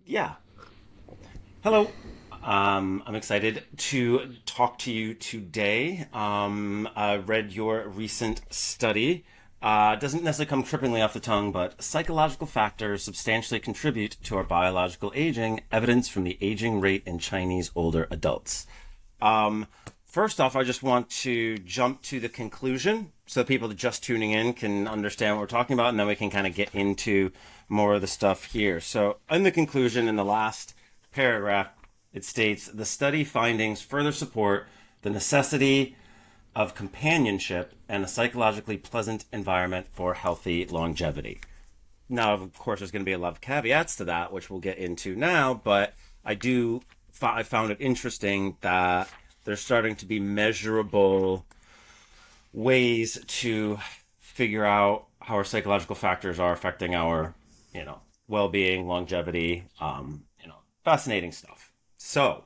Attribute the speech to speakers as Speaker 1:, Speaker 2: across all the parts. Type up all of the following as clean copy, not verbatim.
Speaker 1: Yeah. Hello. I'm excited to talk to you today. I read your recent study. Doesn't necessarily come trippingly off the tongue, but psychological factors substantially contribute to our biological aging, evidence from the aging rate in Chinese older adults. Um, First off, I just want to jump to the conclusion so people that just tuning in can understand what we're talking about, and then we can kind of get into more of the stuff here. So, in the conclusion, in the last paragraph, it states the study findings further support the necessity of companionship and a psychologically pleasant environment for healthy longevity. Now, of course, there's going to be a lot of caveats to that, which we'll get into now, but I found it interesting that there's starting to be measurable ways to figure out how our psychological factors are affecting our, well-being, longevity, fascinating stuff. So,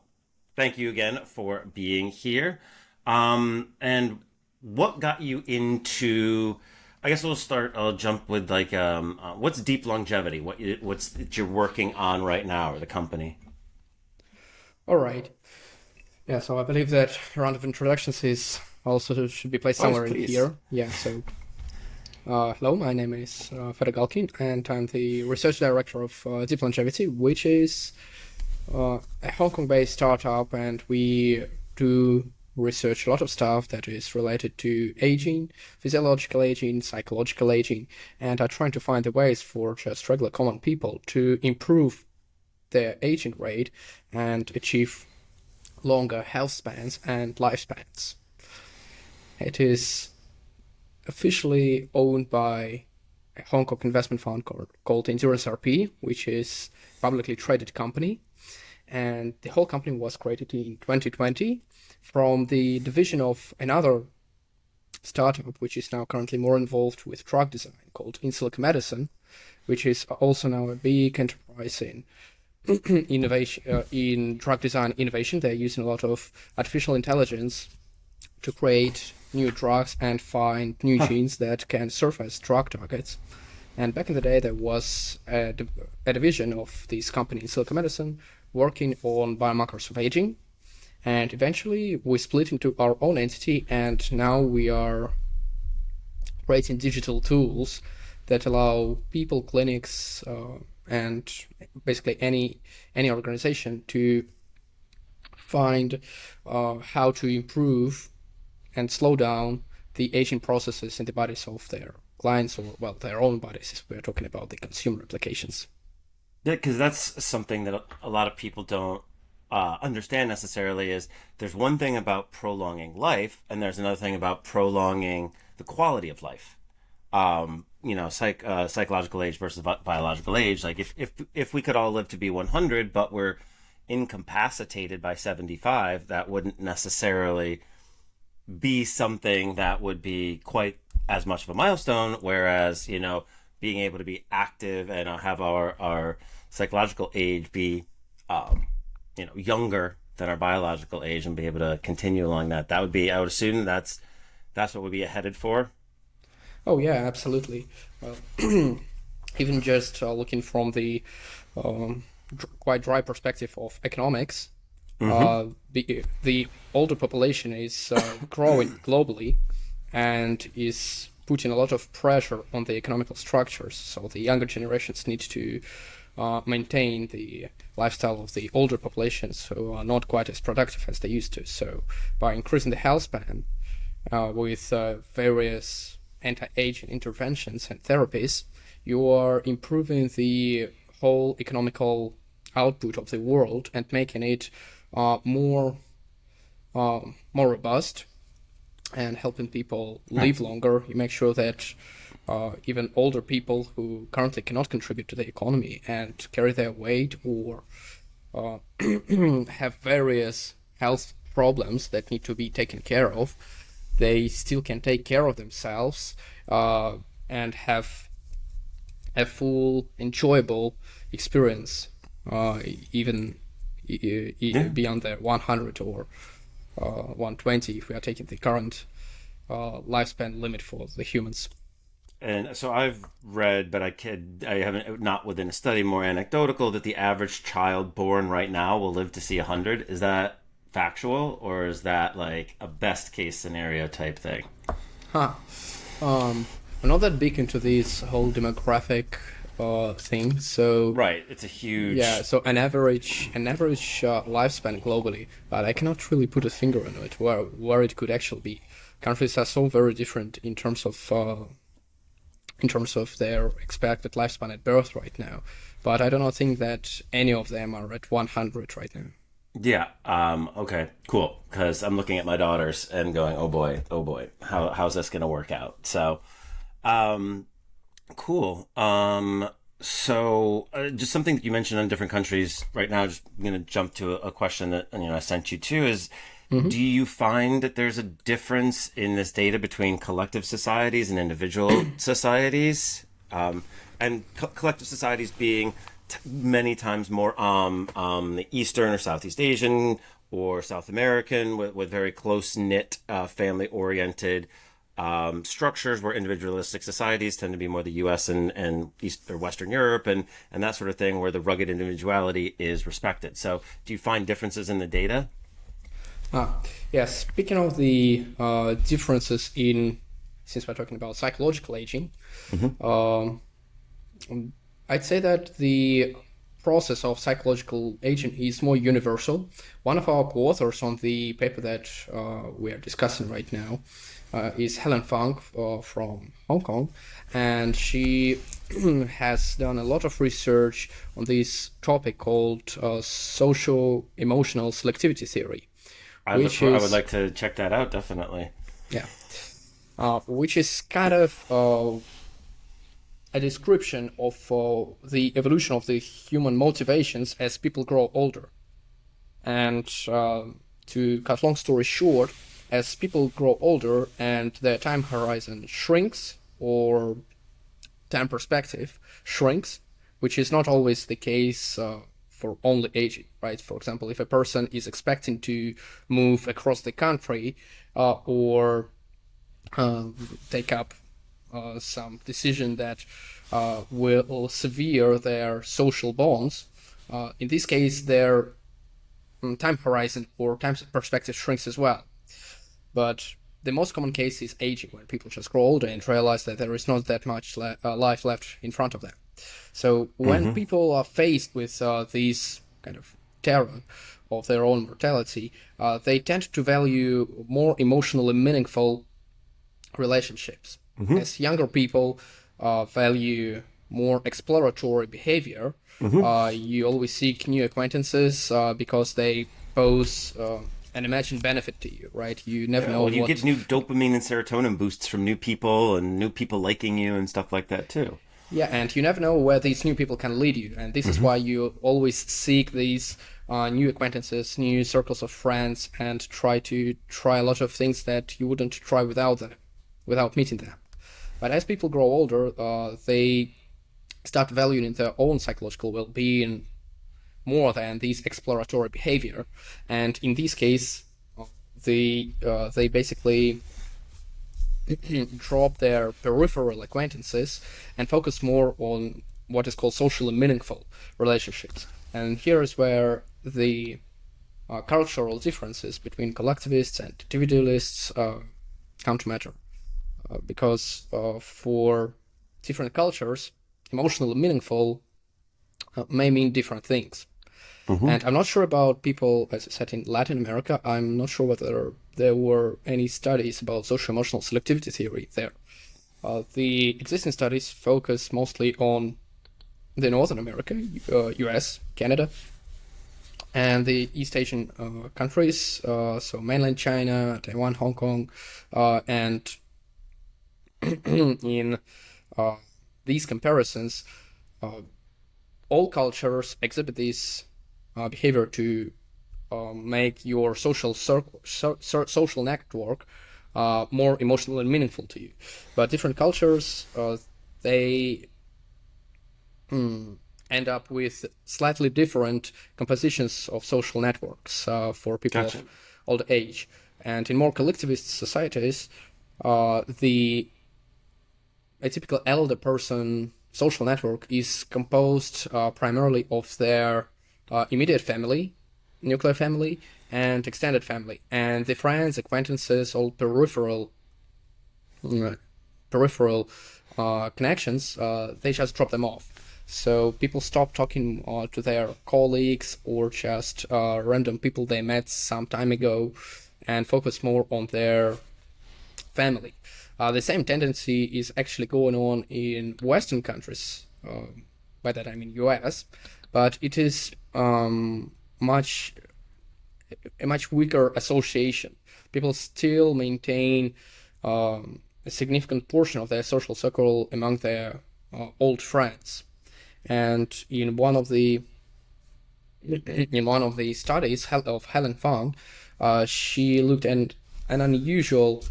Speaker 1: thank you again for being here. And what got you into? I guess we'll start. I'll jump with what's deep longevity? What's that you're working on right now, or the company?
Speaker 2: All right. Yeah, so I believe that a round of introductions is also should be placed
Speaker 1: Oh, yes,
Speaker 2: somewhere in
Speaker 1: please.
Speaker 2: here. Yeah, so hello, my name is Fedor Galkin, and I'm the research director of Deep Longevity, which is a Hong Kong-based startup, and we do research a lot of stuff that is related to aging, physiological aging, psychological aging, and are trying to find the ways for just regular common people to improve their aging rate and achieve longer health spans and lifespans. It is officially owned by a Hong Kong investment fund called Endurance RP, which is a publicly traded company. And the whole company was created in 2020 from the division of another startup, which is now currently more involved with drug design, called In Silico Medicine, which is also now a big enterprise in innovation, in drug design innovation. They're using a lot of artificial intelligence to create new drugs and find new
Speaker 1: Huh.
Speaker 2: genes that can serve as drug targets. And back in the day, there was a division of this company in Silico Medicine working on biomarkers of aging. And eventually, we split into our own entity, and now we are creating digital tools that allow people, clinics, and basically any organization to find how to improve and slow down the aging processes in the bodies of their clients, or well, their own bodies, if we're talking about the consumer applications.
Speaker 1: Yeah, because that's something that a lot of people don't understand necessarily. Is there's one thing about prolonging life, and there's another thing about prolonging the quality of life. Psychological age versus biological age. Like if we could all live to be 100, but we're incapacitated by 75, that wouldn't necessarily be something that would be quite as much of a milestone. Whereas, being able to be active and have our psychological age be, younger than our biological age and be able to continue along that would be, I would assume that's what would be headed for.
Speaker 2: Oh yeah, absolutely. Well, even just looking from the quite dry perspective of economics,
Speaker 1: Mm-hmm.
Speaker 2: the older population is growing globally and is putting a lot of pressure on the economical structures. So the younger generations need to maintain the lifestyle of the older populations who are not quite as productive as they used to. So by increasing the health span with various anti-aging interventions and therapies, you are improving the whole economical output of the world and making it more robust and helping people
Speaker 1: Right.
Speaker 2: live longer. You make sure that even older people who currently cannot contribute to the economy and carry their weight or uh, have various health problems that need to be taken care of, they still can take care of themselves and have a full, enjoyable experience, even
Speaker 1: Yeah.
Speaker 2: beyond the 100 or 120 if we are taking the current lifespan limit for the humans.
Speaker 1: And so I've read, but I haven't, not within a study, more anecdotal, that the average child born right now will live to see 100. Is that factual, or is that like a best case scenario type thing?
Speaker 2: Huh. I'm not that big into this whole demographic thing, so
Speaker 1: Right. It's a
Speaker 2: yeah.
Speaker 1: huge.
Speaker 2: So an average lifespan globally, but I cannot really put a finger on it where it could actually be. Countries are so very different in terms of their expected lifespan at birth right now, but I do not think that any of them are at 100 right now.
Speaker 1: Yeah. Okay. Cool. Because I'm looking at my daughters and going, oh boy, oh boy, how's this going to work out? So, um, cool. Just something that you mentioned on different countries right now. Just going to jump to a question that I sent you to is, do you find that there's a difference in this data between collective societies and individual societies? And collective societies being many times more the Eastern or Southeast Asian or South American with very close knit, family oriented structures, where individualistic societies tend to be more the U.S. and East or Western Europe and that sort of thing, where the rugged individuality is respected. So, do you find differences in the data?
Speaker 2: Ah, yes. Speaking of the differences in, since we're talking about psychological aging, um, I'd say that the process of psychological aging is more universal. One of our co-authors on the paper that we are discussing right now is Helen Fang from Hong Kong, and she has done a lot of research on this topic called social-emotional selectivity theory, which
Speaker 1: I would
Speaker 2: is
Speaker 1: like to check that out, definitely.
Speaker 2: yeah, which is kind of a description of the evolution of the human motivations as people grow older. And to cut long story short, as people grow older and their time horizon shrinks, or time perspective shrinks, which is not always the case for only aging, right? For example, if a person is expecting to move across the country or take up some decision that will sever their social bonds, in this case, their time horizon or time perspective shrinks as well. But the most common case is aging, when people just grow older and realize that there is not that much life left in front of them. So when people are faced with these kind of terror of their own mortality, they tend to value more emotionally meaningful relationships. As younger people value more exploratory behavior, you always seek new acquaintances because they pose an imagined benefit to you, right? You never know
Speaker 1: Well, you
Speaker 2: what.
Speaker 1: get new dopamine and serotonin boosts from new people and new people liking you and stuff like that too.
Speaker 2: Yeah, and you never know where these new people can lead you, and this is why you always seek these new acquaintances, new circles of friends, and try a lot of things that you wouldn't try without them, without meeting them. But as people grow older, they start valuing their own psychological well-being more than these exploratory behavior, and in this case, they basically drop their peripheral acquaintances and focus more on what is called socially meaningful relationships. And here is where the cultural differences between collectivists and individualists come to matter. Because for different cultures, emotionally meaningful may mean different things. And I'm not sure about people, as I said, in Latin America. I'm not sure whether there were any studies about social-emotional selectivity theory there. The existing studies focus mostly on the Northern America, US, Canada, and the East Asian countries, so mainland China, Taiwan, Hong Kong, and in these comparisons, all cultures exhibit this behavior to make your social network more emotionally meaningful to you. But different cultures, they end up with slightly different compositions of social networks for people
Speaker 1: Gotcha.
Speaker 2: of old age. And in more collectivist societies, the a typical elder person social network is composed primarily of their immediate family, nuclear family, and extended family, and the friends, acquaintances, all peripheral connections, they just drop them off. So people stop talking to their colleagues or just random people they met some time ago and focus more on their family. The same tendency is actually going on in Western countries. By that I mean US, but it is a much weaker association. People still maintain a significant portion of their social circle among their old friends. And in one of the studies of Helen Fang, she looked at an unusual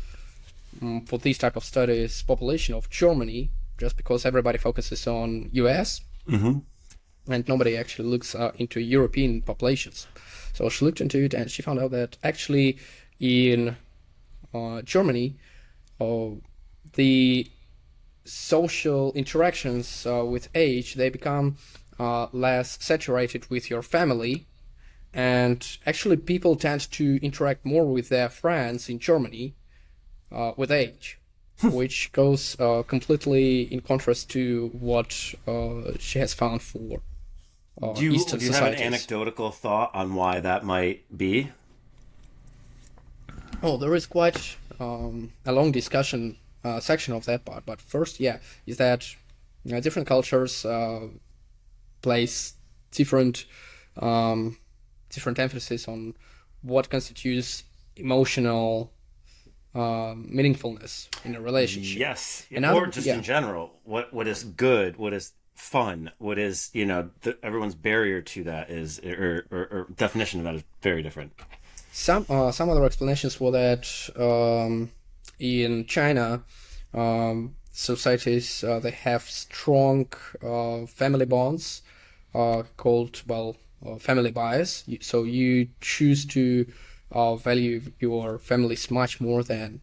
Speaker 2: for these type of studies population of Germany, just because everybody focuses on US and nobody actually looks into European populations. So she looked into it and she found out that actually in Germany, the social interactions with age, they become less saturated with your family, and actually people tend to interact more with their friends in Germany with age, which goes completely in contrast to what she has found for Eastern
Speaker 1: do you have
Speaker 2: societies.
Speaker 1: an anecdotal thought on why that might be?
Speaker 2: Oh, there is quite a long discussion section of that part. But first, is that different cultures place different emphasis on what constitutes emotional meaningfulness in a relationship.
Speaker 1: Yes,
Speaker 2: And
Speaker 1: or just in general, what is good, what is fun, what is everyone's barrier to that is or definition of that is very different.
Speaker 2: Some other explanations were that in China, societies they have strong family bonds called family bias. So you choose to value your families much more than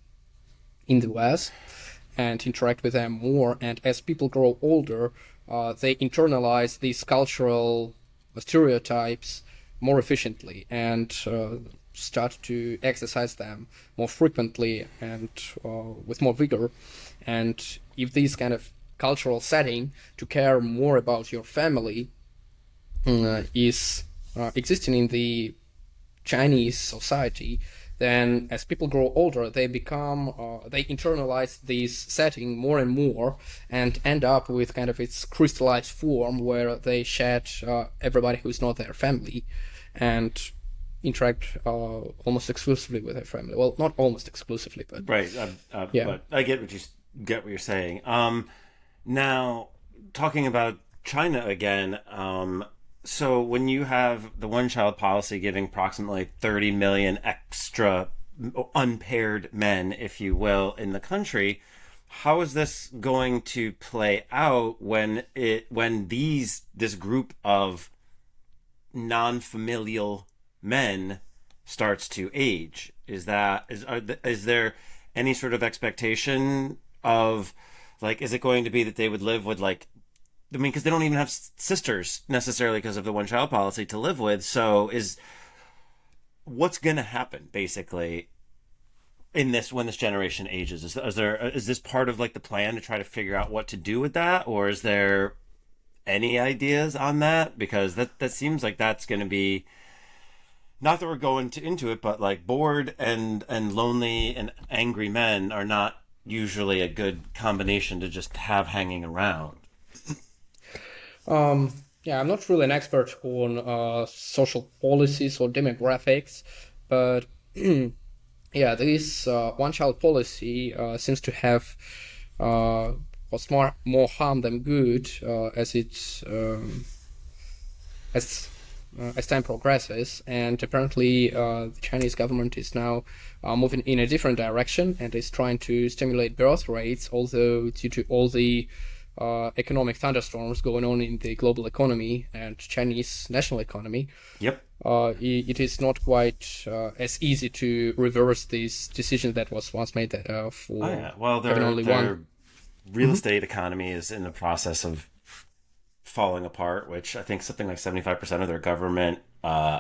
Speaker 2: in the West and interact with them more. And as people grow older, they internalize these cultural stereotypes more efficiently and start to exercise them more frequently and with more vigor. And if this kind of cultural setting to care more about your family is existing in the Chinese society, then as people grow older, they internalize this setting more and more and end up with kind of its crystallized form where they shed everybody who's not their family and interact almost exclusively with their family. Well, not almost exclusively, but
Speaker 1: right. But I get what you're saying. Now, talking about China again. So when you have the one-child policy giving approximately 30 million extra unpaired men, if you will, in the country, how is this going to play out when this group of non-familial men starts to age? Is there any sort of expectation of, like, is it going to be that they would live with, like, I mean, because they don't even have sisters necessarily because of the one-child policy to live with. So what's going to happen basically when this generation ages? Is this part of like the plan to try to figure out what to do with that, or is there any ideas on that? Because that seems like that's going to be, not that we're going into it, but like bored and lonely and angry men are not usually a good combination to just have hanging around.
Speaker 2: I'm not really an expert on social policies or demographics, but this one-child policy seems to have caused more harm than good as time progresses, and apparently the Chinese government is now moving in a different direction and is trying to stimulate birth rates, although due to all the economic thunderstorms going on in the global economy and Chinese national economy.
Speaker 1: Yep.
Speaker 2: It is not quite as easy to reverse this decision that was once made for
Speaker 1: Well,
Speaker 2: having only one.
Speaker 1: real estate economy is in the process of falling apart, which I think something like 75% of their government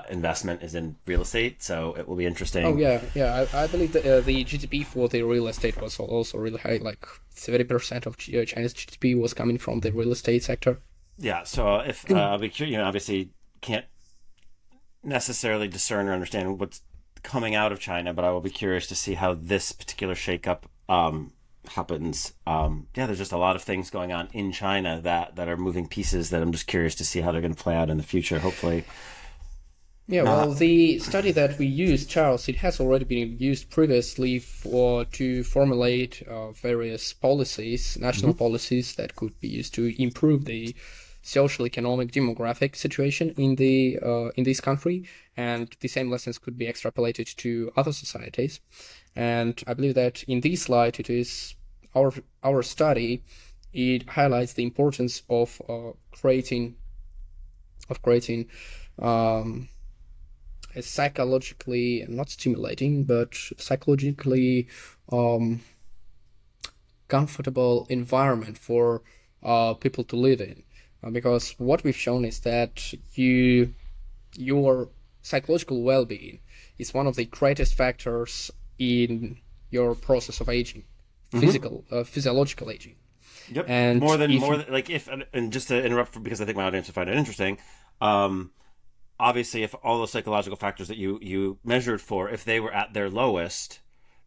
Speaker 1: investment is in real estate. So it will be
Speaker 2: Oh
Speaker 1: interesting.
Speaker 2: yeah, yeah. I believe that the GDP for the real estate was also really high. Like 70% of China's GDP was coming from the real estate sector.
Speaker 1: Yeah. So if I'll be curious, obviously can't necessarily discern or understand what's coming out of China, but I will be curious to see how this particular shakeup happens. Yeah, there's just a lot of things going on in China that are moving pieces that I'm just curious to see how they're going to play out in the future. Hopefully,
Speaker 2: Yeah,
Speaker 1: not.
Speaker 2: well, the study that we used, Charles, it has already been used previously to formulate various policies, national policies that could be used to improve the social, economic, demographic situation in this country, and the same lessons could be extrapolated to other societies. And I believe that in this light, it is our study. It highlights the importance of creating. Um, a psychologically not stimulating but psychologically um, comfortable environment for people to live in, because what we've shown is that your psychological well-being is one of the greatest factors in your process of aging, physiological aging.
Speaker 1: Yep.
Speaker 2: And if
Speaker 1: More
Speaker 2: you
Speaker 1: than like if and just to interrupt because I think my audience will find it interesting. Um, Obviously, if all those psychological factors that you measured for, if they were at their lowest,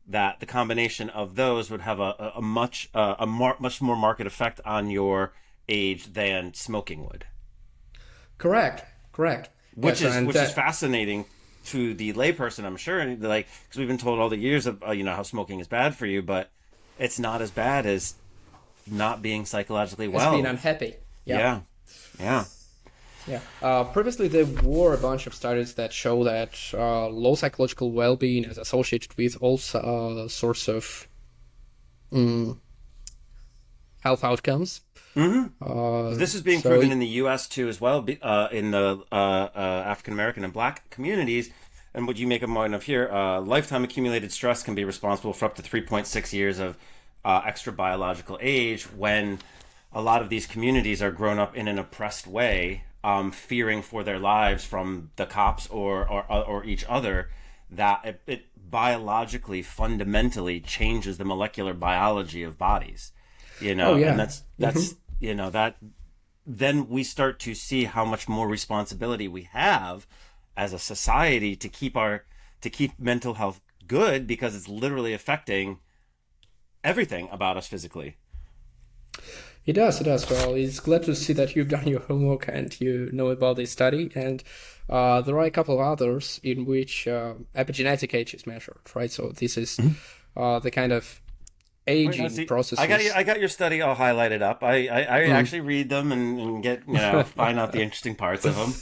Speaker 1: that the combination of those would have a much more marked effect on your age than smoking would,
Speaker 2: correct, yes, and
Speaker 1: which is fascinating to the layperson, I'm sure, and like because we've been told all the years of how smoking is bad for you, but it's not as bad as not being psychologically
Speaker 2: has been
Speaker 1: well.
Speaker 2: unhappy. Yeah.
Speaker 1: Yeah, yeah.
Speaker 2: Yeah. Previously, there were a bunch of studies that show that low psychological well-being is associated with all sorts of health outcomes.
Speaker 1: This is being
Speaker 2: So,
Speaker 1: proven in the U.S. too, as well, in the African American and Black communities. And what you make a point of here, lifetime accumulated stress can be responsible for up to 3.6 years of extra biological age when a lot of these communities are grown up in an oppressed way, fearing for their lives from the cops or each other, that it biologically fundamentally changes the molecular biology of bodies,
Speaker 2: oh
Speaker 1: and
Speaker 2: yeah.
Speaker 1: that's that then we start to see how much more responsibility we have as a society to keep mental health good because it's literally affecting everything about us physically.
Speaker 2: It does, it does. Well, it's glad to see that you've done your homework and you know about this study. And there are a couple of others in which epigenetic age is measured, right? So this is the kind of
Speaker 1: Wait, no,
Speaker 2: aging
Speaker 1: see,
Speaker 2: processes.
Speaker 1: I got your study all highlighted up. I actually read them and get find out the interesting parts of them.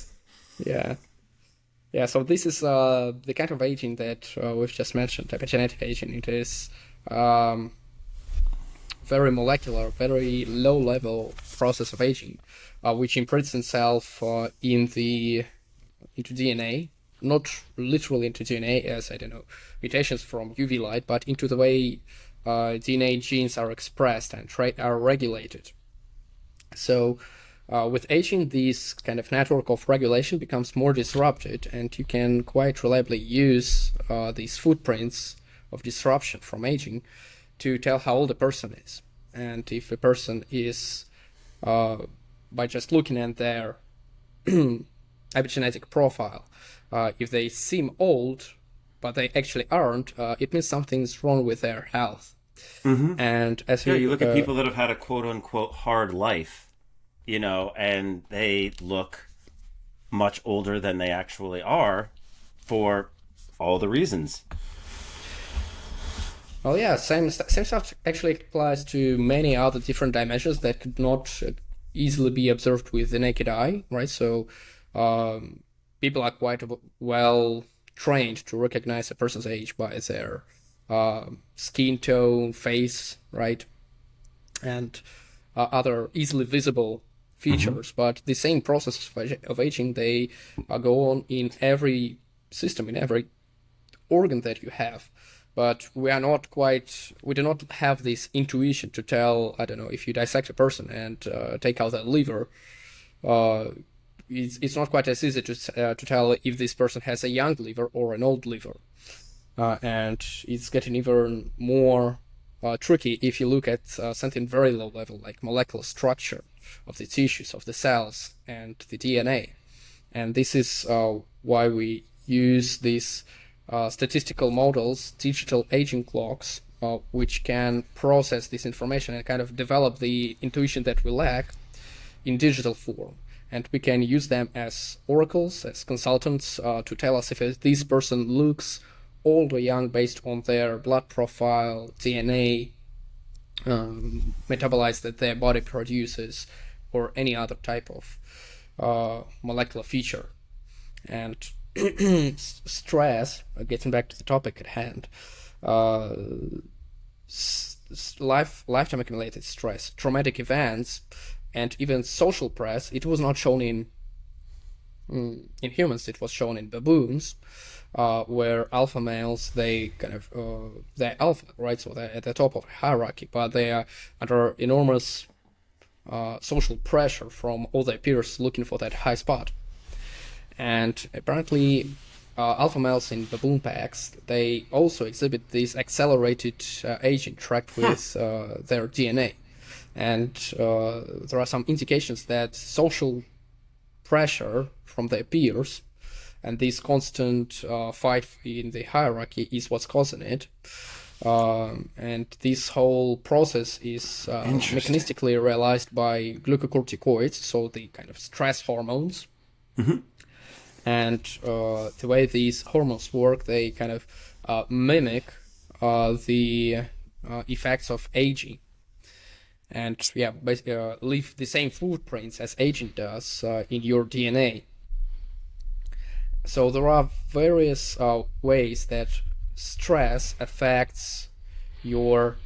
Speaker 2: Yeah. Yeah, so this is the kind of aging that we've just mentioned, epigenetic aging. It is very molecular, very low-level process of aging, which imprints itself into DNA, not literally into DNA as, I don't know, mutations from UV light, but into the way DNA genes are expressed and are regulated. So with aging, this kind of network of regulation becomes more disrupted, and you can quite reliably use these footprints of disruption from aging to tell how old a person is. And if a person is, by just looking at their epigenetic profile, if they seem old, but they actually aren't, it means something's wrong with their health. And as
Speaker 1: Yeah, you
Speaker 2: we
Speaker 1: look at people that have had a quote unquote hard life, and they look much older than they actually are for all the reasons.
Speaker 2: well, yeah, same stuff actually applies to many other different dimensions that could not easily be observed with the naked eye, right? So people are quite well trained to recognize a person's age by their skin tone, face, right, and other easily visible features. But the same process of aging, they go on in every system, in every organ that you have. but we do not have this intuition to tell, I don't know, if you dissect a person and take out that liver, it's not quite as easy to tell if this person has a young liver or an old liver. And it's getting even more tricky if you look at something very low level, like molecular structure of the tissues, of the cells, and the DNA. And this is why we use these statistical models, digital aging clocks, which can process this information and kind of develop the intuition that we lack in digital form. And we can use them as oracles, as consultants, to tell us if this person looks old or young based on their blood profile, DNA, metabolites that their body produces, or any other type of molecular feature. And stress, getting back to the topic at hand, lifetime accumulated stress, traumatic events, and even social press. It was not shown in humans. It was shown in baboons, where alpha males, they're alpha, right? So they're at the top of a hierarchy, but they are under enormous social pressure from all their peers looking for that high spot. And apparently, alpha males in baboon packs, they also exhibit this accelerated aging tracked with their DNA. And there are some indications that social pressure from their peers and this constant fight in the hierarchy is what's causing it. And this whole process is mechanistically realized by glucocorticoids, so the kind of stress hormones.
Speaker 1: Mm-hmm.
Speaker 2: And the way these hormones work, they kind of mimic the effects of aging. And basically leave the same footprints as aging does in your DNA. So there are various ways that stress affects your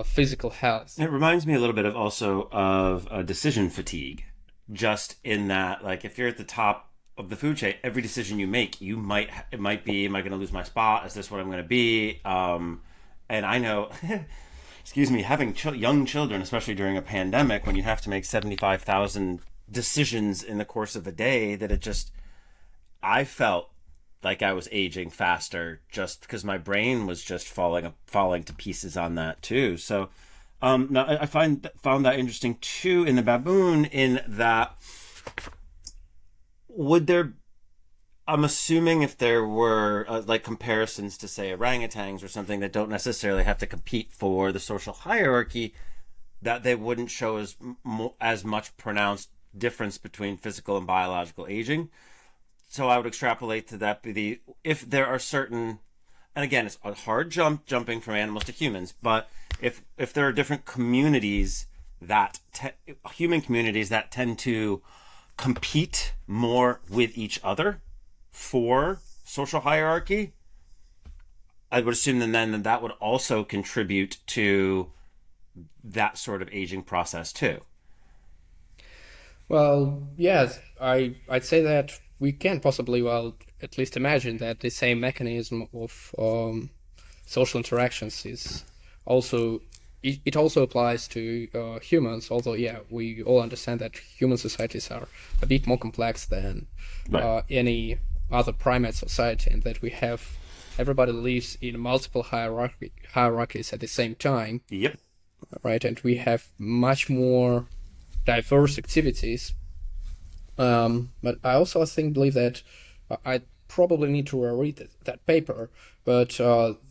Speaker 2: physical health.
Speaker 1: It reminds me a little bit of decision fatigue, just in that, like, if you're at the top of the food chain, every decision you make, it might be, am I going to lose my spot? Is this what I'm going to be? And I know, excuse me, having young children, especially during a pandemic, when you have to make 75,000 decisions in the course of a day, I felt like I was aging faster just because my brain was just falling to pieces on that too. So now I found that interesting too in the baboon, in that I'm assuming if there were like comparisons to, say, orangutans or something that don't necessarily have to compete for the social hierarchy, that they wouldn't show as much pronounced difference between physical and biological aging. So I would extrapolate to that if there are certain, and again, it's a hard jumping from animals to humans, but if there are different communities human communities that tend to compete more with each other for social hierarchy, I would assume then that would also contribute to that sort of aging process too.
Speaker 2: Well, yes, I'd say that we can possibly, at least imagine that the same mechanism of social interactions is also, it also applies to humans, although, we all understand that human societies are a bit more complex than any other primate society, and that everybody lives in multiple hierarchies at the same time.
Speaker 1: Yep.
Speaker 2: Right, and we have much more diverse activities. But I also believe that I probably need to read that paper, but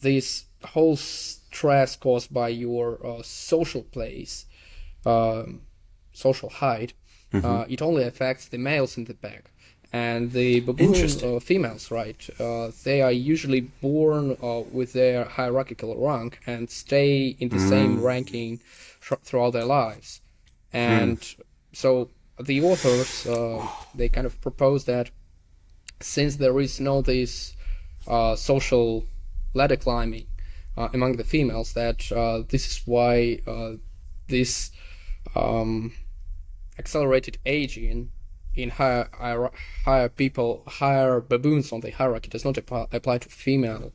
Speaker 2: this whole stress caused by your social place, social height, it only affects the males in the pack. And the baboon females, right, they are usually born with their hierarchical rank and stay in the same ranking throughout their lives. And so the authors, they kind of propose that since there is this social ladder climbing among the females, that this is why this accelerated aging in higher baboons on the hierarchy does not apply to female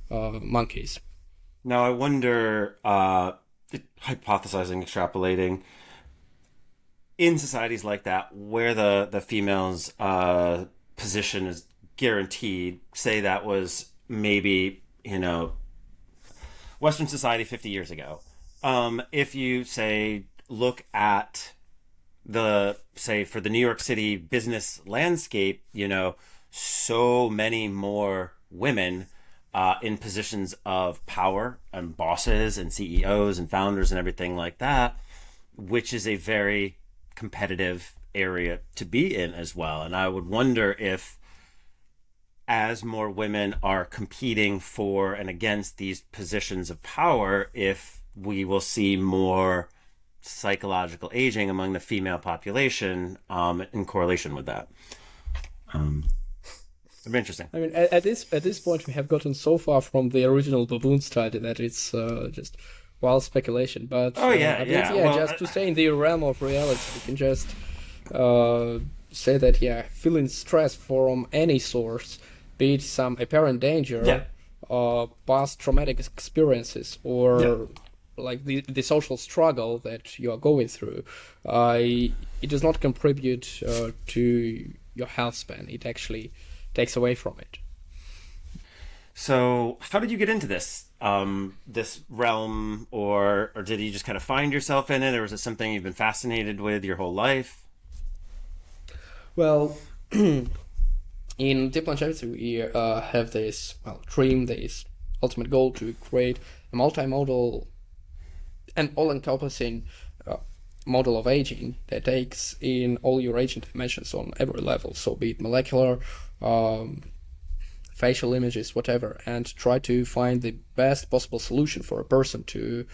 Speaker 2: monkeys.
Speaker 1: Now, I wonder, hypothesizing, extrapolating, in societies like that, where the female's position is guaranteed, say that was maybe, Western society 50 years ago. If you, say, look at say, for the New York City business landscape, so many more women in positions of power and bosses and CEOs and founders and everything like that, which is a very competitive area to be in as well. And I would wonder if, as more women are competing for and against these positions of power, if we will see more psychological aging among the female population in correlation with that. It'd be interesting.
Speaker 2: I mean, at this point, we have gotten so far from the original baboon study that it's just wild speculation. But just to stay in the realm of reality, we can just say that feeling stress from any source, be it some apparent danger, past traumatic experiences, or like the social struggle that you are going through, it does not contribute to your health span. It actually takes away from it.
Speaker 1: So how did you get into this this realm, or did you just kind of find yourself in it, or was it something you've been fascinated with your whole life?
Speaker 2: Well, in deep longevity, we have this dream, this ultimate goal to create a multimodal and all-encompassing model of aging that takes in all your aging dimensions on every level, so be it molecular, facial images, whatever, and try to find the best possible solution for a person to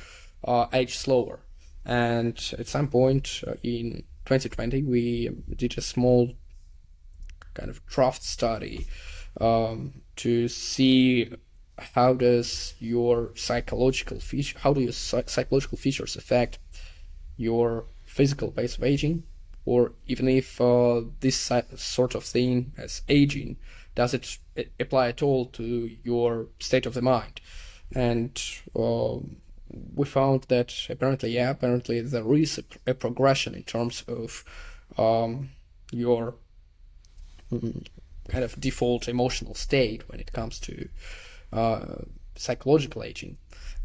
Speaker 2: age slower. And at some point in 2020, we did a small kind of draft study to see how do your psychological features affect your physical pace of aging, or even if this sort of thing as aging, does it apply at all to your state of the mind? And we found that apparently there is a progression in terms of your kind of default emotional state when it comes to psychological aging.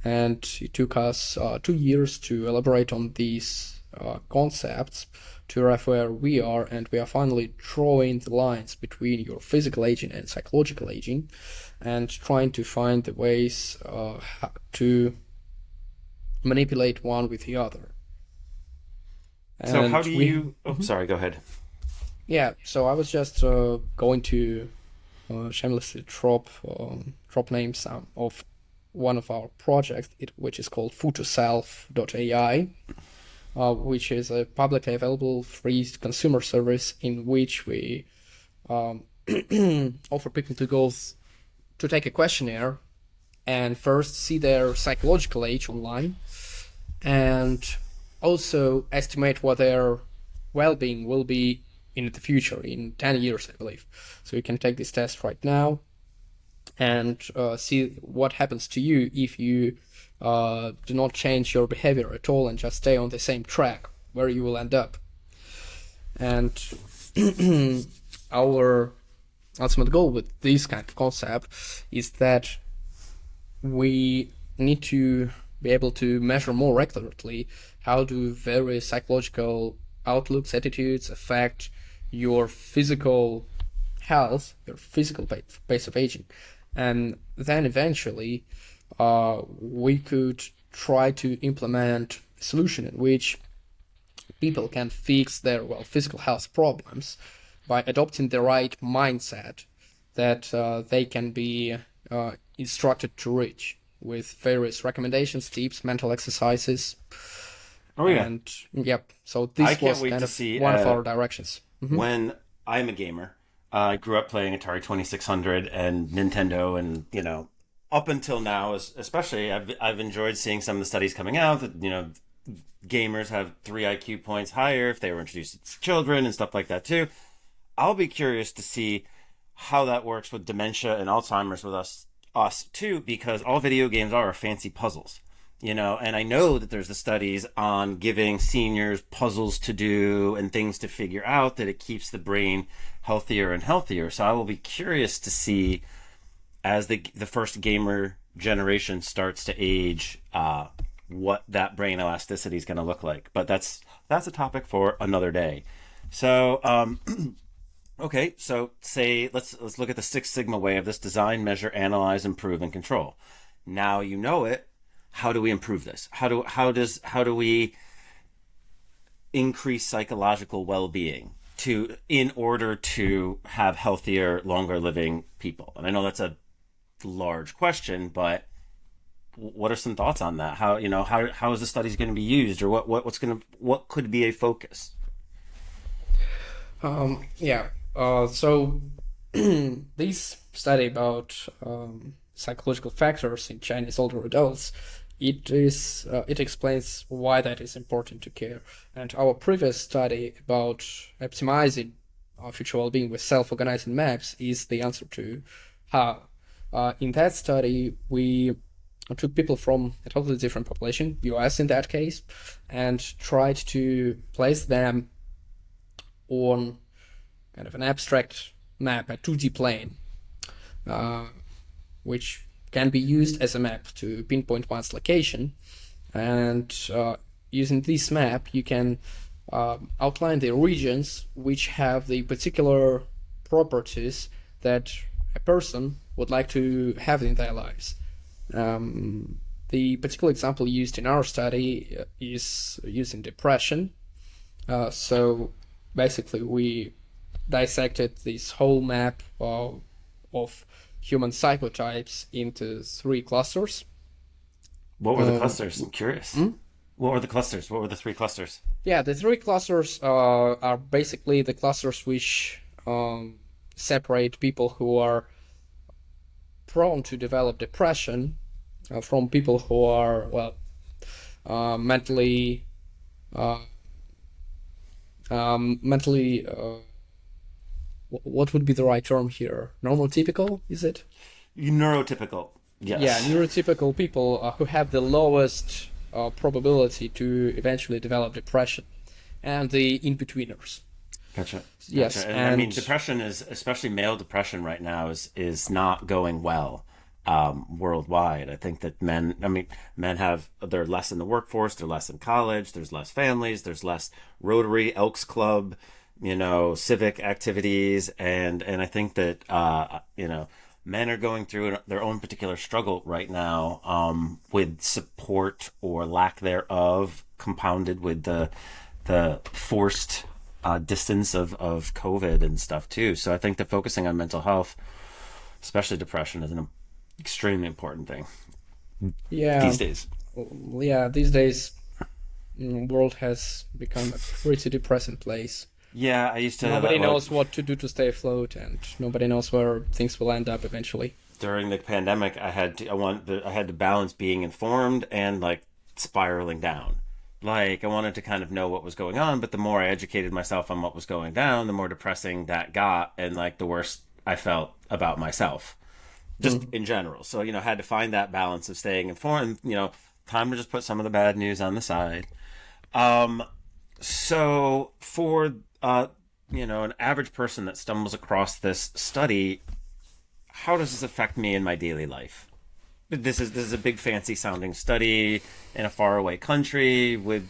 Speaker 2: And it took us 2 years to elaborate on these concepts to arrive where we are, and we are finally drawing the lines between your physical aging and psychological aging, and trying to find the ways to manipulate one with the other.
Speaker 1: And so how do you... sorry, go ahead.
Speaker 2: Yeah, so I was just going to shamelessly drop names of one of our projects, which is called foodtoself.ai, which is a publicly available free consumer service in which we offer people to take a questionnaire and first see their psychological age online, and also estimate what their well-being will be in the future, in 10 years, I believe. So you can take this test right now and see what happens to you if you do not change your behavior at all and just stay on the same track, where you will end up. And our ultimate goal with this kind of concept is that we need to be able to measure more accurately how do various psychological outlooks, attitudes affect your physical health, your physical pace of aging. And then eventually we could try to implement a solution in which people can fix their physical health problems by adopting the right mindset that they can be instructed to reach, with various recommendations, tips, mental exercises.
Speaker 1: Oh yeah.
Speaker 2: And so this was kind of one of our directions.
Speaker 1: Mm-hmm. When I'm a gamer, I grew up playing Atari 2600 and Nintendo, and up until now, especially, I've enjoyed seeing some of the studies coming out that gamers have 3 IQ points higher if they were introduced to children and stuff like that too. I'll be curious to see how that works with dementia and Alzheimer's with us us too, because all video games are fancy puzzles, and I know that there's the studies on giving seniors puzzles to do and things to figure out, that it keeps the brain healthier and healthier. So I will be curious to see, as the first gamer generation starts to age, what that brain elasticity is going to look like. But that's a topic for another day. So okay, so let's look at the Six Sigma way of this: design, measure, analyze, improve, and control. Now you know it. How do we improve this? How do we increase psychological well-being in order to have healthier, longer living people? And I know that's a large question, but what are some thoughts on that? How is the studies going to be used, or what could be a focus?
Speaker 2: So this study about psychological factors in Chinese older adults, it explains why that is important to care. And our previous study about optimizing future well-being with self-organizing maps is the answer to how. In that study, we took people from a totally different population, US in that case, and tried to place them on kind of an abstract map, a 2D plane, which can be used as a map to pinpoint one's location. And using this map, you can outline the regions which have the particular properties that a person would like to have in their lives. The particular example used in our study is using depression. So basically, we dissected this whole map of human psychotypes into 3 clusters.
Speaker 1: What were the clusters? I'm curious. What were the clusters? What were the 3 clusters?
Speaker 2: Yeah, the 3 clusters are basically the clusters which separate people who are prone to develop depression from people who are, mentally what would be the right term here? Normotypical, is it?
Speaker 1: Neurotypical, yes.
Speaker 2: Yeah, neurotypical people who have the lowest probability to eventually develop depression, and the in-betweeners.
Speaker 1: Gotcha.
Speaker 2: Yes,
Speaker 1: and I mean, depression is, especially male depression right now, is not going well worldwide. I think that men they're less in the workforce, they're less in college, there's less families, there's less Rotary, Elks Club, civic activities, and I think that men are going through their own particular struggle right now, with support or lack thereof, compounded with the forced distance of COVID and stuff too. So I think that focusing on mental health, especially depression, is an extremely important thing.
Speaker 2: Yeah.
Speaker 1: These days.
Speaker 2: Yeah, these days, the world has become a pretty depressing place.
Speaker 1: Yeah, I used to.
Speaker 2: Nobody knows what to do to stay afloat, and nobody knows where things will end up eventually.
Speaker 1: During the pandemic, I had to balance being informed and spiraling down. I wanted to kind of know what was going on, but the more I educated myself on what was going down, the more depressing that got, and the worse I felt about myself, just in general. So I had to find that balance of staying informed. Time to just put some of the bad news on the side. So for an average person that stumbles across this study, how does this affect me in my daily life? This is a big fancy sounding study in a faraway country with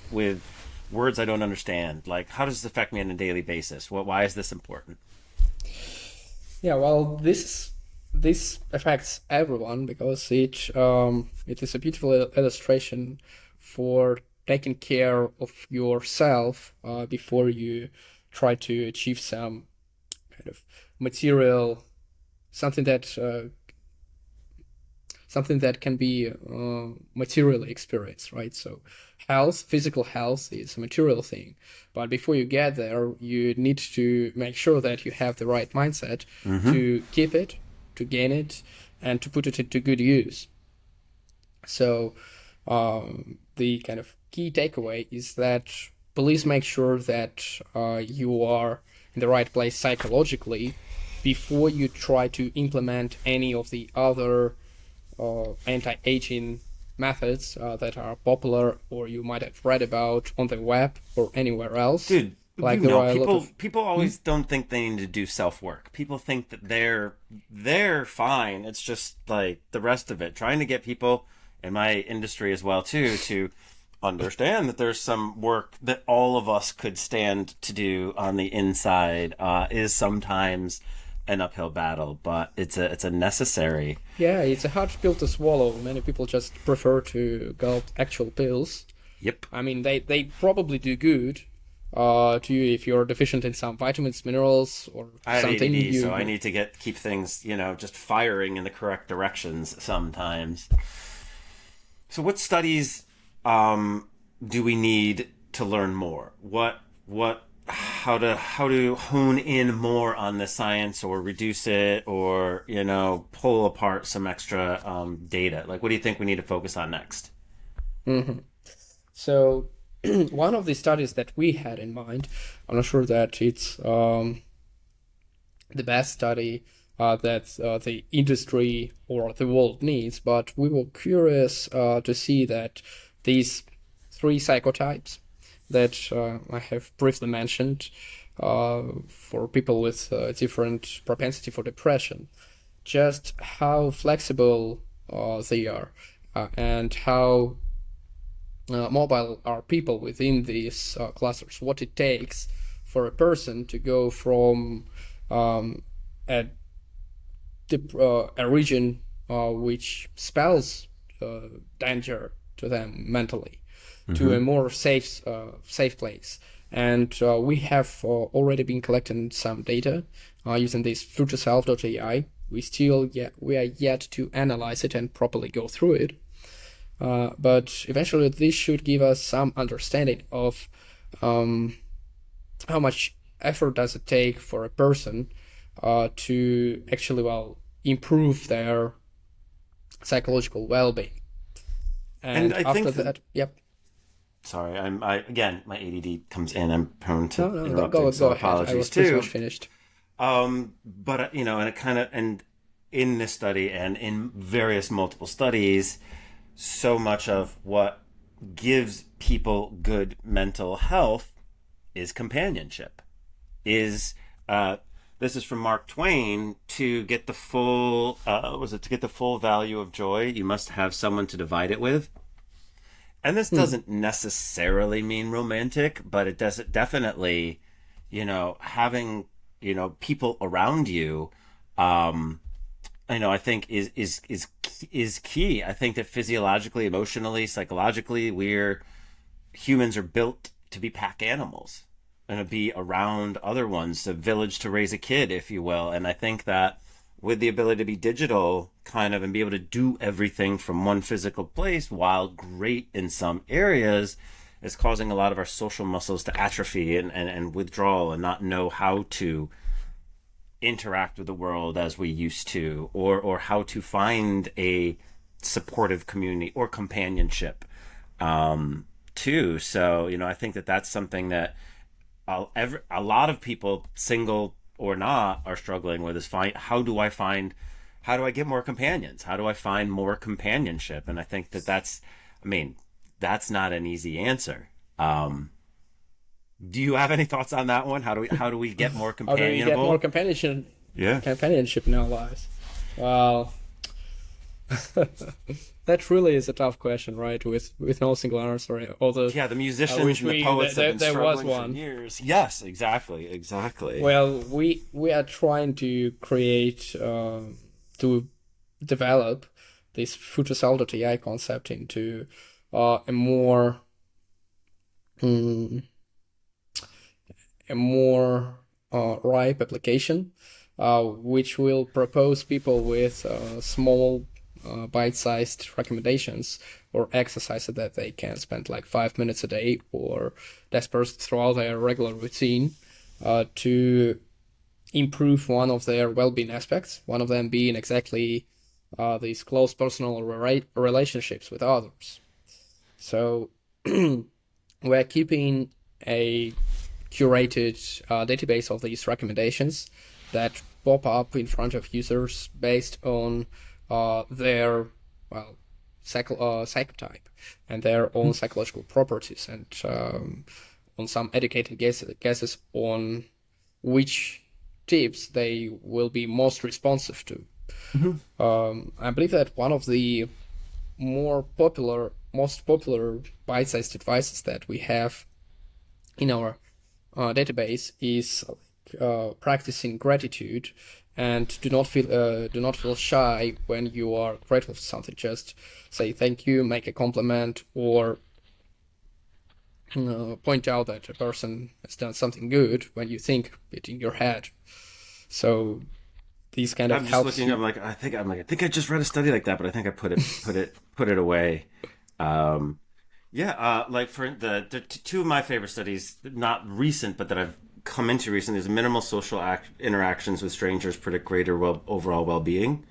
Speaker 1: words I don't understand. How does this affect me on a daily basis? Why is this important?
Speaker 2: Yeah, well, this affects everyone because it is a beautiful illustration for taking care of yourself before you try to achieve some kind of material, something that can be materially experienced, right? So physical health is a material thing, but before you get there, you need to make sure that you have the right mindset to keep it, to gain it, and to put it into good use. So the kind of key takeaway is that please make sure that you are in the right place psychologically before you try to implement any of the other anti-aging methods that are popular or you might have read about on the web or anywhere else.
Speaker 1: Dude,
Speaker 2: Like
Speaker 1: you
Speaker 2: there
Speaker 1: know,
Speaker 2: are a lot of
Speaker 1: people always don't think they need to do self work. People think that they're fine. It's just like the rest of it. Trying to get people in my industry as well too to understand that there's some work that all of us could stand to do on the inside is sometimes an uphill battle, but it's a necessary.
Speaker 2: yeah, it's a hard pill to swallow. Many people just prefer to gulp actual pills.
Speaker 1: Yep.
Speaker 2: I mean, they probably do good to you if you're deficient in some vitamins, minerals, or
Speaker 1: I have
Speaker 2: something.
Speaker 1: ADD, so I need to keep things, just firing in the correct directions sometimes. So what studies do we need to learn more? How to hone in more on the science or reduce it or, pull apart some extra data? Like, what do you think we need to focus on next?
Speaker 2: So, one of the studies that we had in mind, I'm not sure that it's the best study that the industry or the world needs, but we were curious to see that these three psychotypes that I have briefly mentioned for people with different propensity for depression, just how flexible they are and how mobile are people within these clusters, what it takes for a person to go from a region which spells danger to them mentally to a more safe place. And we have already been collecting some data using this futureself.ai. We are yet to analyze it and properly go through it. But eventually this should give us some understanding of how much effort does it take for a person to actually, improve their psychological well-being. And
Speaker 1: I
Speaker 2: after
Speaker 1: think
Speaker 2: that, yep.
Speaker 1: Sorry, again, my ADD comes in. I'm prone to interrupting,
Speaker 2: Go
Speaker 1: so
Speaker 2: ahead.
Speaker 1: apologies
Speaker 2: I was pretty
Speaker 1: too.
Speaker 2: much finished.
Speaker 1: But and it kind of, and in this study and in various multiple studies, so much of what gives people good mental health is companionship. This is from Mark Twain. To get the full to get the full value of joy, you must have someone to divide it with. And this doesn't necessarily mean romantic, but it does definitely, having, people around you, I think is key. I think that physiologically, emotionally, psychologically, humans are built to be pack animals and to be around other ones, a village to raise a kid, if you will. And I think that with the ability to be digital kind of and be able to do everything from one physical place, while great in some areas, is causing a lot of our social muscles to atrophy and withdrawal and not know how to interact with the world as we used to, or how to find a supportive community or companionship too. So, I think that that's something that a lot of people, single or not, are struggling with, is how do I get more companions? How do I find more companionship? And I think that's not an easy answer. Do you have any thoughts on that one? How do we get more companionable?
Speaker 2: How do we get more companionship in our lives? Well, that really is a tough question, right? With no single answer. Although
Speaker 1: the musicians and the poets have been struggling for years. Yes, exactly.
Speaker 2: Well, we are trying to create to develop this futureself.ai concept into a more ripe application, which will propose people with small bite-sized recommendations or exercises that they can spend like 5 minutes a day or dispersed throughout their regular routine to improve one of their well-being aspects, one of them being exactly these close personal relationships with others. So we're keeping a curated database of these recommendations that pop up in front of users based on their well, psychotype and their own psychological properties, and on some educated guesses on which tips they will be most responsive to. I believe that one of the most popular bite-sized advices that we have in our database is practicing gratitude, and do not feel shy when you are grateful for something. Just say thank you, make a compliment, or point out that a person has done something good when you think it in your head. So these kind of
Speaker 1: I'm just
Speaker 2: helps
Speaker 1: looking.
Speaker 2: you.
Speaker 1: I think I just read a study like that, but I think I put it away. Like for the two of my favorite studies, not recent, but that I've come into recently, is minimal social interactions with strangers predict greater overall well-being,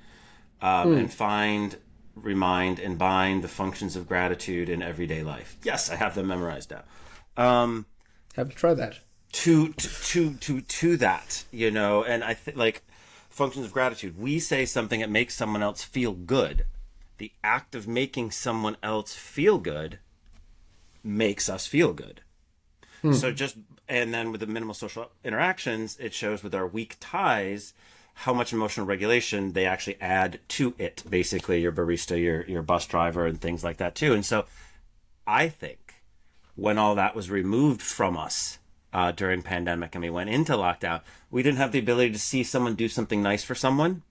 Speaker 1: and find, remind, and bind the functions of gratitude in everyday life. Yes, I have them memorized now.
Speaker 2: Have you tried that?
Speaker 1: To that, and I think like functions of gratitude. We say something that makes someone else feel good. The act of making someone else feel good makes us feel good. So and then with the minimal social interactions, it shows with our weak ties how much emotional regulation they actually add to it. Basically, your barista, your bus driver, and things like that too. And so I think when all that was removed from us during pandemic and we went into lockdown, we didn't have the ability to see someone do something nice for someone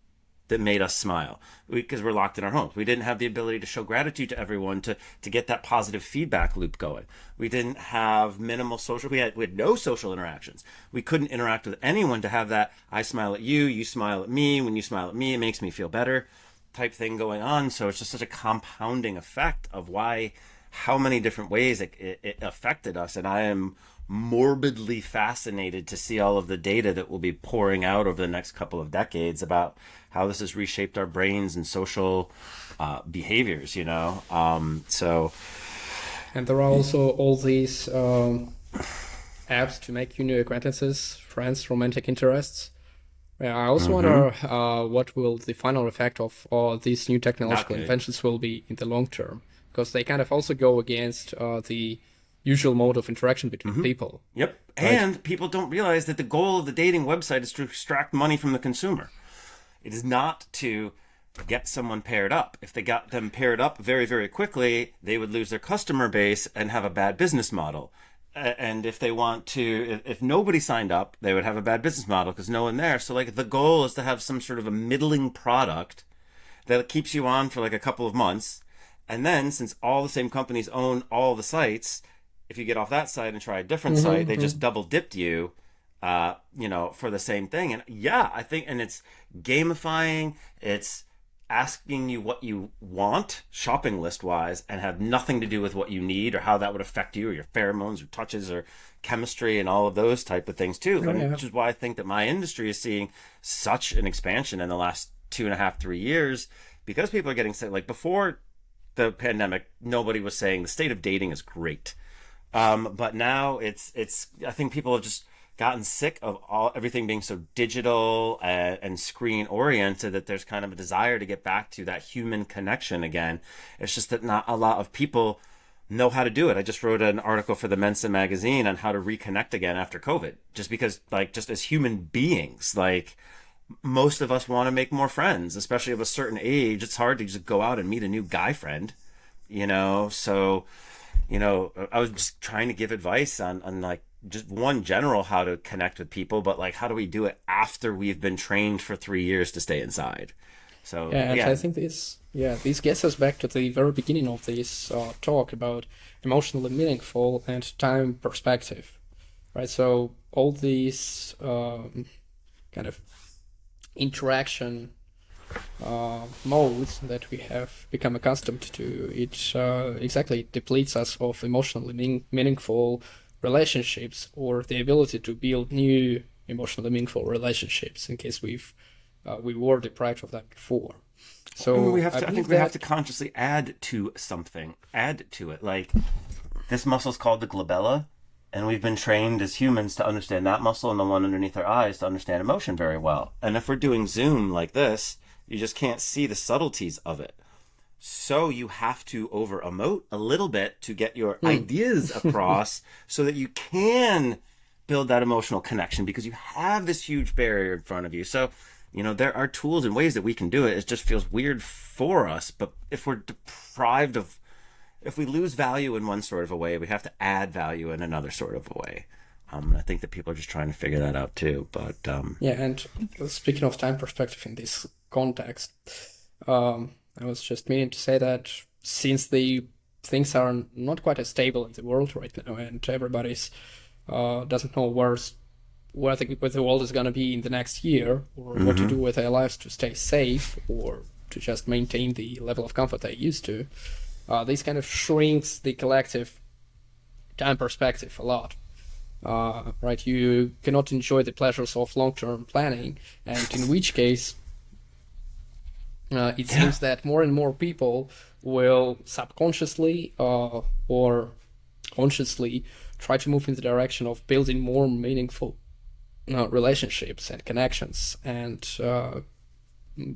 Speaker 1: that made us smile because we're locked in our homes. We didn't have the ability to show gratitude to everyone to get that positive feedback loop going. We didn't have minimal social, we had no social interactions. We couldn't interact with anyone to have that I smile at you, you smile at me. When you smile at me, it makes me feel better type thing going on. So it's just such a compounding effect of how many different ways it affected us. And I am morbidly fascinated to see all of the data that will be pouring out over the next couple of decades about how this has reshaped our brains and social behaviors, so.
Speaker 2: And there are also all these apps to make new acquaintances, friends, romantic interests. I also wonder what will the final effect of all these new technological inventions will be in the long term, because they kind of also go against the usual mode of interaction between people.
Speaker 1: Yep. Right? And people don't realize that the goal of the dating website is to extract money from the consumer. It is not to get someone paired up. If they got them paired up very, very quickly, they would lose their customer base and have a bad business model. And if nobody signed up, they would have a bad business model because no one there. So like the goal is to have some sort of a middling product that keeps you on for like a couple of months. And then since all the same companies own all the sites, if you get off that site and try a different site, they just double dipped you, for the same thing. And yeah, I think, and it's gamifying, it's asking you what you want shopping list wise and have nothing to do with what you need or how that would affect you or your pheromones or touches or chemistry and all of those type of things too. Which is why I think that my industry is seeing such an expansion in the last 2.5, 3 years, because people are getting sick. Like before the pandemic, nobody was saying the state of dating is great. But now it's I think people have just gotten sick of everything being so digital and screen oriented that there's kind of a desire to get back to that human connection again. It's just that not a lot of people know how to do it. I just wrote an article for the Mensa magazine on how to reconnect again after COVID, just because just as human beings, most of us want to make more friends, especially of a certain age. It's hard to just go out and meet a new guy friend, so I was just trying to give advice on just one general how to connect with people, but how do we do it after we've been trained for 3 years to stay inside? So
Speaker 2: I think this gets us back to the very beginning of this talk about emotionally meaningful and time perspective, right? So all these kind of interaction modes that we have become accustomed to, it exactly depletes us of emotionally meaningful relationships or the ability to build new emotionally meaningful relationships in case we were deprived of that before. So
Speaker 1: I think we have to consciously add to it. Like this muscle is called the glabella, and we've been trained as humans to understand that muscle and the one underneath our eyes to understand emotion very well. And if we're doing Zoom like this, you just can't see the subtleties of it. So you have to over emote a little bit to get your
Speaker 2: Hmm.
Speaker 1: ideas across so that you can build that emotional connection because you have this huge barrier in front of you. So, there are tools and ways that we can do it. It just feels weird for us. But if we're deprived of, if we lose value in one sort of a way, we have to add value in another sort of a way. And I think that people are just trying to figure that out too. But
Speaker 2: Yeah, and speaking of time perspective in this context, I was just meaning to say that since the things are not quite as stable in the world right now, and everybody's doesn't know where the world is going to be in the next year, or what to do with their lives to stay safe, or to just maintain the level of comfort they used to, this kind of shrinks the collective time perspective a lot. Right, you cannot enjoy the pleasures of long-term planning, and in which case it seems that more and more people will subconsciously or consciously try to move in the direction of building more meaningful relationships and connections, and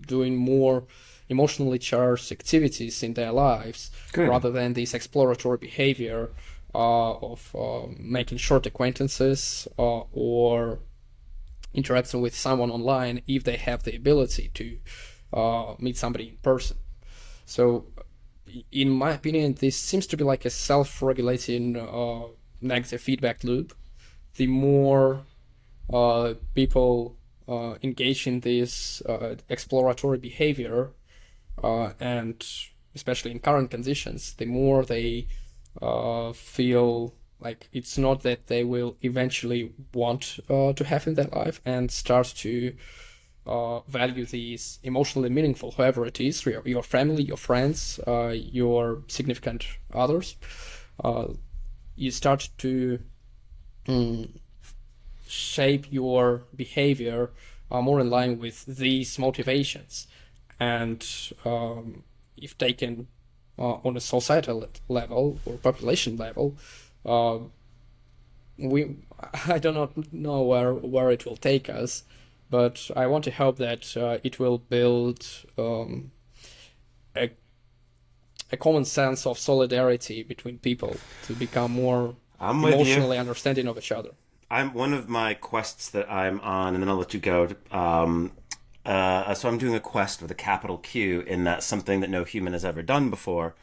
Speaker 2: doing more emotionally charged activities in their lives.
Speaker 1: Good.
Speaker 2: Rather than this exploratory behavior of making short acquaintances or interacting with someone online if they have the ability to meet somebody in person. So, in my opinion, this seems to be like a self-regulating negative feedback loop. The more people engage in this exploratory behavior, and especially in current conditions, the more they feel like it's not that they will eventually want to have in their life, and start to value these emotionally meaningful, whoever it is, your family, your friends, your significant others. You start to shape your behavior more in line with these motivations. And if taken on a societal level or population level, I do not know where it will take us, but I want to hope that it will build a common sense of solidarity between people to become more
Speaker 1: I'm with you.
Speaker 2: emotionally understanding of each other.
Speaker 1: I'm one of my quests that I'm on, and then I'll let you go. So I'm doing a quest with a capital Q, in that something that no human has ever done before,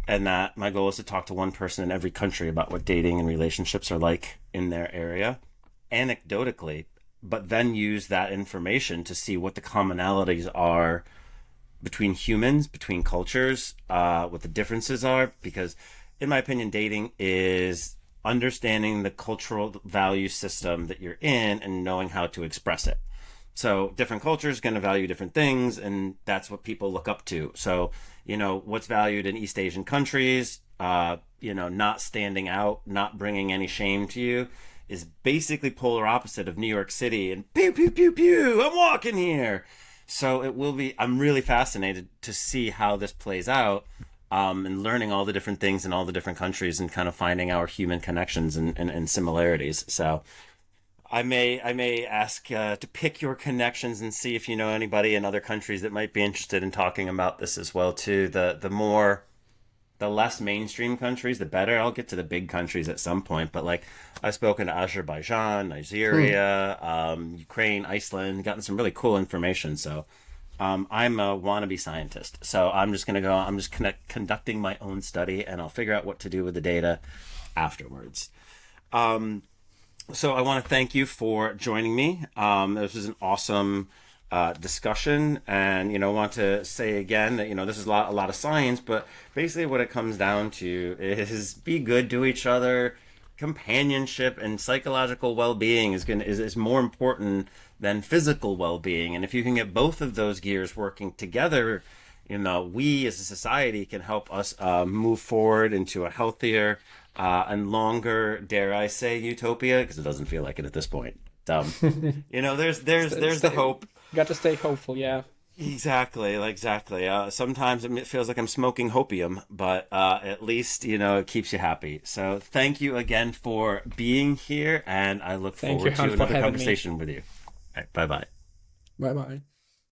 Speaker 1: and that my goal is to talk to one person in every country about what dating and relationships are like in their area, anecdotally, but then use that information to see what the commonalities are between humans, between cultures, what the differences are. Because, in my opinion, dating is understanding the cultural value system that you're in and knowing how to express it. So different cultures going to value different things, and that's what people look up to. So, what's valued in East Asian countries, not standing out, not bringing any shame to you, is basically polar opposite of New York City and pew, pew, pew, pew, I'm walking here. So I'm really fascinated to see how this plays out, and learning all the different things in all the different countries and kind of finding our human connections and similarities. So I may ask to pick your connections and see if you know anybody in other countries that might be interested in talking about this as well too. The less mainstream countries, the better. I'll get to the big countries at some point, but like I've spoken to Azerbaijan, Nigeria, Ukraine, Iceland, gotten some really cool information. So I'm a wannabe scientist. So I'm just conducting my own study, and I'll figure out what to do with the data afterwards. So I want to thank you for joining me. This was an awesome discussion, and want to say again that this is a lot of science, but basically what it comes down to is be good to each other. Companionship and psychological well-being is more important than physical well-being, and if you can get both of those gears working together, we as a society can help us move forward into a healthier and longer, dare I say, utopia, because it doesn't feel like it at this point. There's the hope.
Speaker 2: Got to stay hopeful, yeah.
Speaker 1: Exactly. Sometimes it feels like I'm smoking hopium, but at least it keeps you happy. So thank you again for being here, and I look forward to another conversation with you. All right, bye bye.
Speaker 2: Bye bye.